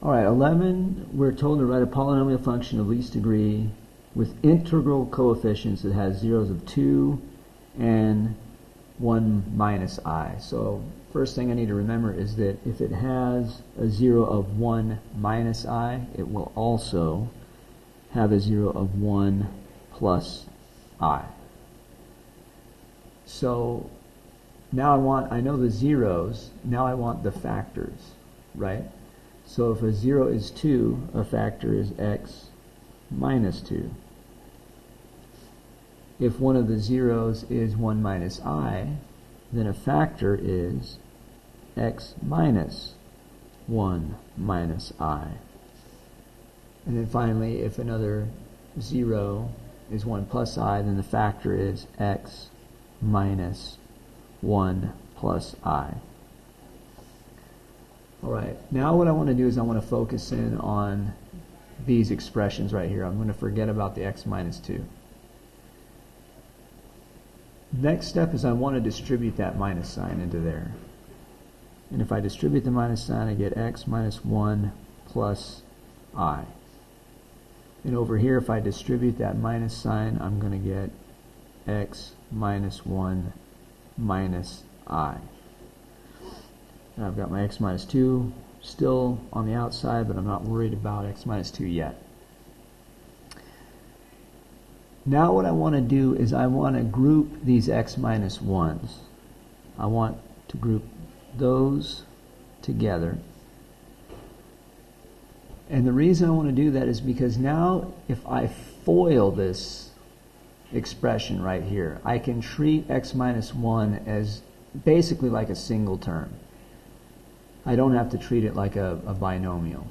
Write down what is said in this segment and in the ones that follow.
All right, 11, we're told to write a polynomial function of least degree with integral coefficients that has zeros of 2 and 1 minus I. So first thing I need to remember is that if it has a 0 of 1 minus I, it will also have a 0 of 1 plus I. So now I know the zeros, now I want the factors, right? So if a 0 is 2, a factor is x minus 2. If one of the zeros is 1 minus I, then a factor is x minus 1 minus I. And then finally, if another 0 is 1 plus I, then the factor is x minus 1 plus I. Alright, now what I want to do is I want to focus in on these expressions right here. I'm going to forget about the x minus 2. Next step is I want to distribute that minus sign into there. And if I distribute the minus sign, I get x minus 1 plus I. And over here, if I distribute that minus sign, I'm going to get x minus 1 minus I. And I've got my x minus 2 still on the outside, but I'm not worried about x minus 2 yet. Now what I want to do is I want to group these x minus 1s. I want to group those together. And the reason I want to do that is because now if I FOIL this expression right here, I can treat x minus 1 as basically like a single term. I don't have to treat it like a binomial.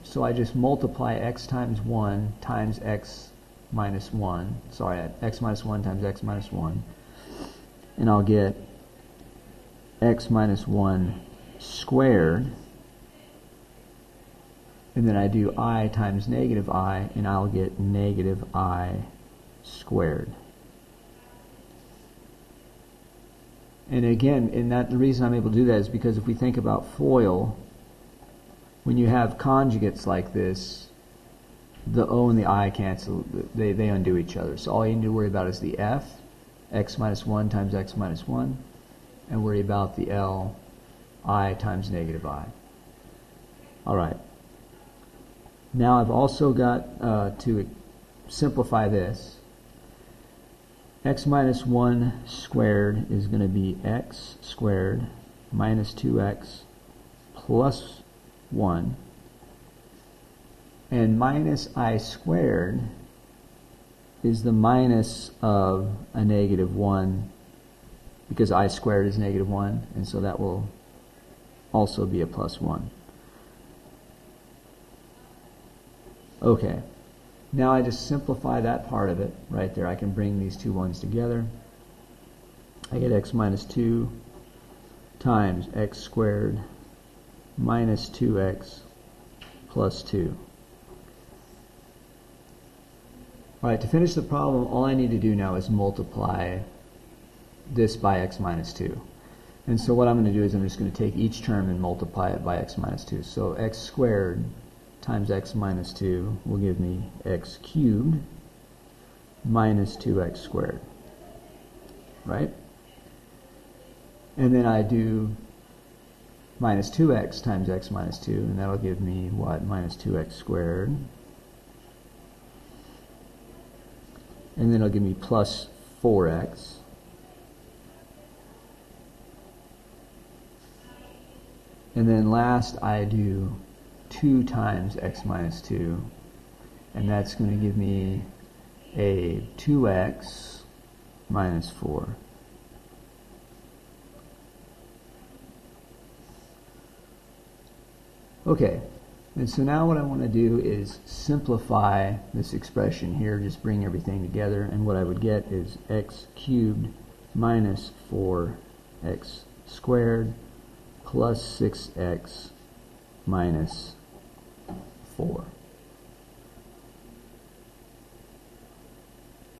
So I just multiply x times 1 times x minus 1. Sorry, x minus 1 times x minus 1. And I'll get x minus 1 squared. And then I do I times negative I, and I'll get negative I squared. And again, the reason I'm able to do that is because if we think about FOIL, when you have conjugates like this, the O and the I cancel, they undo each other. So all you need to worry about is the F, x minus 1 times x minus 1, and worry about the L, I times negative I. Alright. Now I've also got to simplify this. X minus 1 squared is going to be x squared minus 2x plus 1. And minus I squared is the minus of a negative 1, because I squared is negative 1, and so that will also be a plus 1. Okay. Now I just simplify that part of it right there. I can bring these two ones together. I get x minus 2 times x squared minus 2x plus 2. Alright, to finish the problem, all I need to do now is multiply this by x minus 2. And so what I'm going to do is I'm just going to take each term and multiply it by x minus 2. So x squared times x minus 2 will give me x cubed minus 2x squared, right? And then I do minus 2x times x minus 2, and that'll give me what? Minus 2x squared. And then it'll give me plus 4x. And then last I do 2 times x minus 2, and that's going to give me a 2x minus 4. Okay, and so now what I want to do is simplify this expression here, just bring everything together, and what I would get is x cubed minus 4x squared plus 6x minus 4.